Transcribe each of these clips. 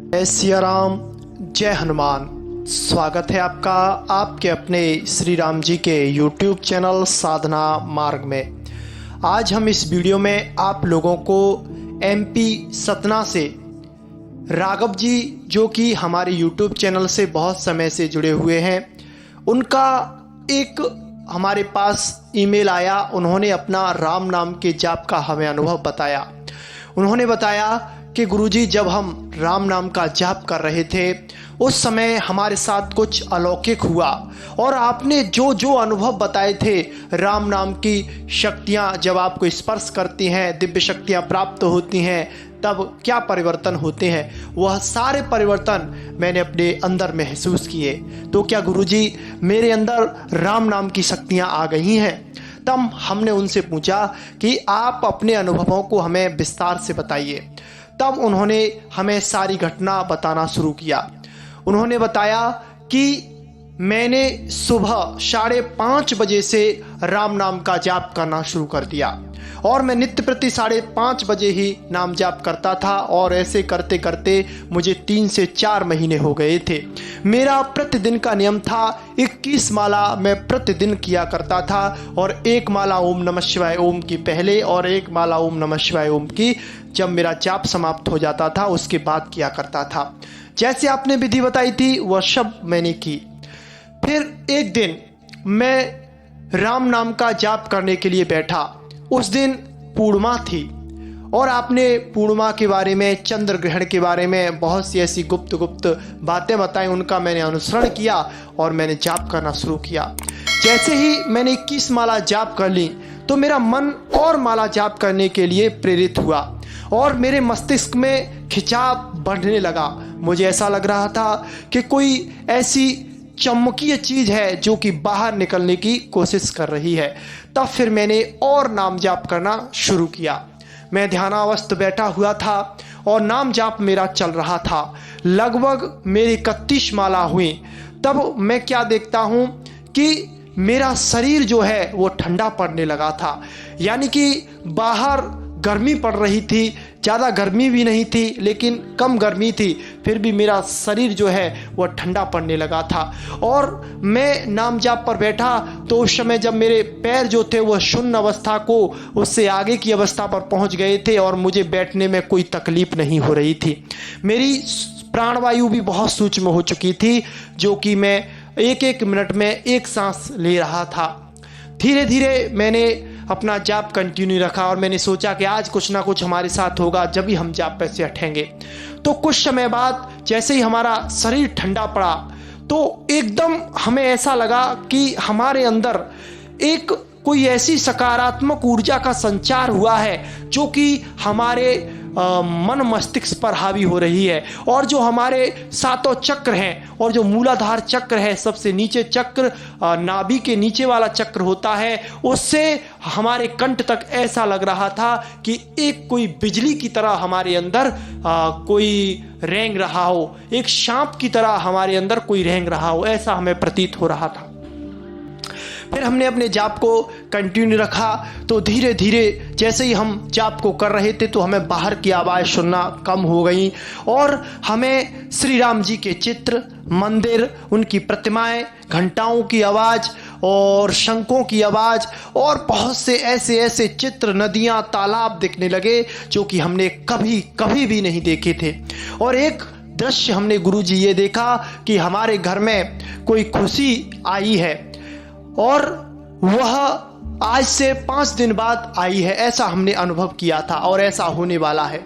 जय सिया राम, जय हनुमान। स्वागत है आपका आपके अपने श्री राम जी के YouTube चैनल साधना मार्ग में। आज हम इस वीडियो में आप लोगों को MP सतना से राघव जी, जो कि हमारे YouTube चैनल से बहुत समय से जुड़े हुए हैं, उनका एक हमारे पास ईमेल आया। उन्होंने अपना राम नाम के जाप का हमें अनुभव बताया। उन्होंने बताया कि गुरुजी, जब हम राम नाम का जाप कर रहे थे उस समय हमारे साथ कुछ अलौकिक हुआ, और आपने जो जो अनुभव बताए थे, राम नाम की शक्तियां जब आपको स्पर्श करती हैं, दिव्य शक्तियां प्राप्त होती हैं, तब क्या परिवर्तन होते हैं, वह सारे परिवर्तन मैंने अपने अंदर महसूस किए। तो क्या गुरुजी, मेरे अंदर राम नाम की शक्तियां आ गई हैं? तब हमने उनसे पूछा कि आप अपने अनुभवों को हमें विस्तार से बताइए। तब उन्होंने हमें सारी घटना बताना शुरू किया। उन्होंने बताया कि मैंने सुबह 5:30 बजे से राम नाम का जाप करना शुरू कर दिया, और मैं नित्य प्रति 5:30 बजे ही नाम जाप करता था, और ऐसे करते करते मुझे 3 से 4 महीने हो गए थे। मेरा प्रतिदिन का नियम था 21 माला मैं प्रतिदिन किया करता था, और 1 माला ओम नमः शिवाय ओम की पहले और 1 माला ओम नमः शिवाय ओम की जब मेरा जाप समाप्त हो जाता था उसके बाद किया करता था। जैसे आपने विधि बताई थी वह सब मैंने की। फिर एक दिन मैं राम नाम का जाप करने के लिए बैठा। उस दिन पूर्णिमा थी, और आपने पूर्णिमा के बारे में, चंद्र ग्रहण के बारे में बहुत सी ऐसी गुप्त बातें बताई। उनका मैंने अनुसरण किया और मैंने जाप करना शुरू किया। जैसे ही मैंने 21 माला जाप कर ली तो मेरा मन और माला जाप करने के लिए प्रेरित हुआ, और मेरे मस्तिष्क में खिंचाव बढ़ने लगा। मुझे ऐसा लग रहा था कि कोई ऐसी चमकीय चीज है जो कि बाहर निकलने की कोशिश कर रही है। तब फिर मैंने और नाम जाप करना शुरू किया। मैं ध्यानावस्थ बैठा हुआ था और नाम जाप मेरा चल रहा था। लगभग मेरी 31 माला हुई। तब मैं क्या देखता हूं कि मेरा शरीर जो है वो ठंडा पड़ने लगा था। यानी कि बाहर गर्मी पड़ रही थी, ज़्यादा गर्मी भी नहीं थी लेकिन कम गर्मी थी, फिर भी मेरा शरीर जो है वह ठंडा पड़ने लगा था। और मैं नाम जाप पर बैठा तो उस समय जब मेरे पैर जो थे वह शून्य अवस्था को उससे आगे की अवस्था पर पहुंच गए थे, और मुझे बैठने में कोई तकलीफ नहीं हो रही थी। मेरी प्राणवायु भी बहुत सूक्ष्म हो चुकी थी, जो कि मैं 1-1 मिनट में एक सांस ले रहा था। धीरे धीरे मैंने अपना जाप कंटिन्यू रखा, और मैंने सोचा कि आज कुछ ना कुछ हमारे साथ होगा, जब ही हम जाप पे से हटेंगे। तो कुछ समय बाद जैसे ही हमारा शरीर ठंडा पड़ा तो एकदम हमें ऐसा लगा कि हमारे अंदर एक कोई ऐसी सकारात्मक ऊर्जा का संचार हुआ है जो कि हमारे मन मस्तिष्क पर हावी हो रही है। और जो हमारे 7 चक्र हैं, और जो मूलाधार चक्र है, सबसे नीचे चक्र, नाभि के नीचे वाला चक्र होता है, उससे हमारे कंठ तक ऐसा लग रहा था कि एक कोई बिजली की तरह हमारे अंदर कोई रेंग रहा हो, एक सांप की तरह हमारे अंदर कोई रेंग रहा हो, ऐसा हमें प्रतीत हो रहा था। फिर हमने अपने जाप को कंटिन्यू रखा। तो धीरे धीरे जैसे ही हम जाप को कर रहे थे तो हमें बाहर की आवाज़ सुनना कम हो गई, और हमें श्री राम जी के चित्र, मंदिर, उनकी प्रतिमाएं, घंटाओं की आवाज़ और शंखों की आवाज़, और बहुत से ऐसे चित्र, नदियाँ, तालाब दिखने लगे जो कि हमने कभी भी नहीं देखे थे। और एक दृश्य हमने गुरुजी ये देखा कि हमारे घर में कोई खुशी आई है, और वह आज से 5 दिन बाद आई है, ऐसा हमने अनुभव किया था, और ऐसा होने वाला है।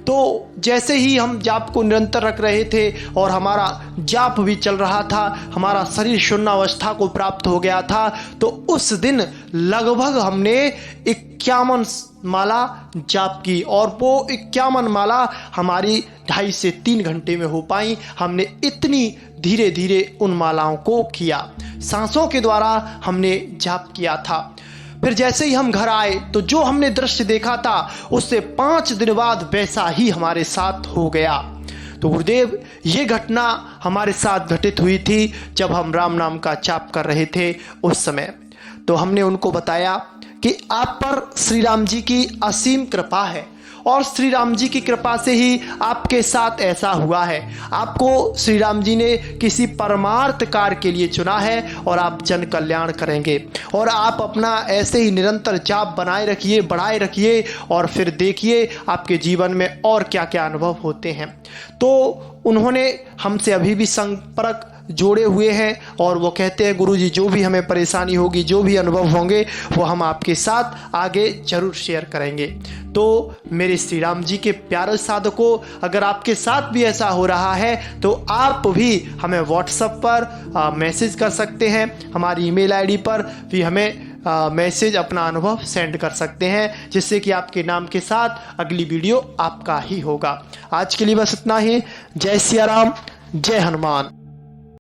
तो जैसे ही हम जाप को निरंतर रख रहे थे और हमारा जाप भी चल रहा था, हमारा शरीर शून्य अवस्था को प्राप्त हो गया था, तो उस दिन लगभग हमने 51 माला जाप की, और वो 51 माला हमारी 2.5 से 3 घंटे में हो पाई। हमने इतनी धीरे धीरे उन मालाओं को किया, सांसों के द्वारा हमने जाप किया था। फिर जैसे ही हम घर आए तो जो हमने दृश्य देखा था उससे 5 दिन बाद वैसा ही हमारे साथ हो गया। तो गुरुदेव, ये घटना हमारे साथ घटित हुई थी जब हम राम नाम का जाप कर रहे थे उस समय। तो हमने उनको बताया कि आप पर श्री राम जी की असीम कृपा है, और श्री राम जी की कृपा से ही आपके साथ ऐसा हुआ है। आपको श्री राम जी ने किसी परमार्थ कार्य के लिए चुना है और आप जन कल्याण करेंगे। और आप अपना ऐसे ही निरंतर जाप बनाए रखिए, बढ़ाए रखिए और फिर देखिए आपके जीवन में और क्या क्या अनुभव होते हैं। तो उन्होंने हमसे अभी भी संपर्क जोड़े हुए हैं और वो कहते हैं गुरुजी जो भी हमें परेशानी होगी, जो भी अनुभव होंगे वो हम आपके साथ आगे जरूर शेयर करेंगे। तो मेरे श्री राम जी के प्यारे साधकों, अगर आपके साथ भी ऐसा हो रहा है तो आप भी हमें व्हाट्सएप पर मैसेज कर सकते हैं, हमारी ईमेल आईडी पर भी हमें मैसेज अपना अनुभव सेंड कर सकते हैं, जिससे कि आपके नाम के साथ अगली वीडियो आपका ही होगा। आज के लिए बस इतना ही। जय सिया राम, जय हनुमान।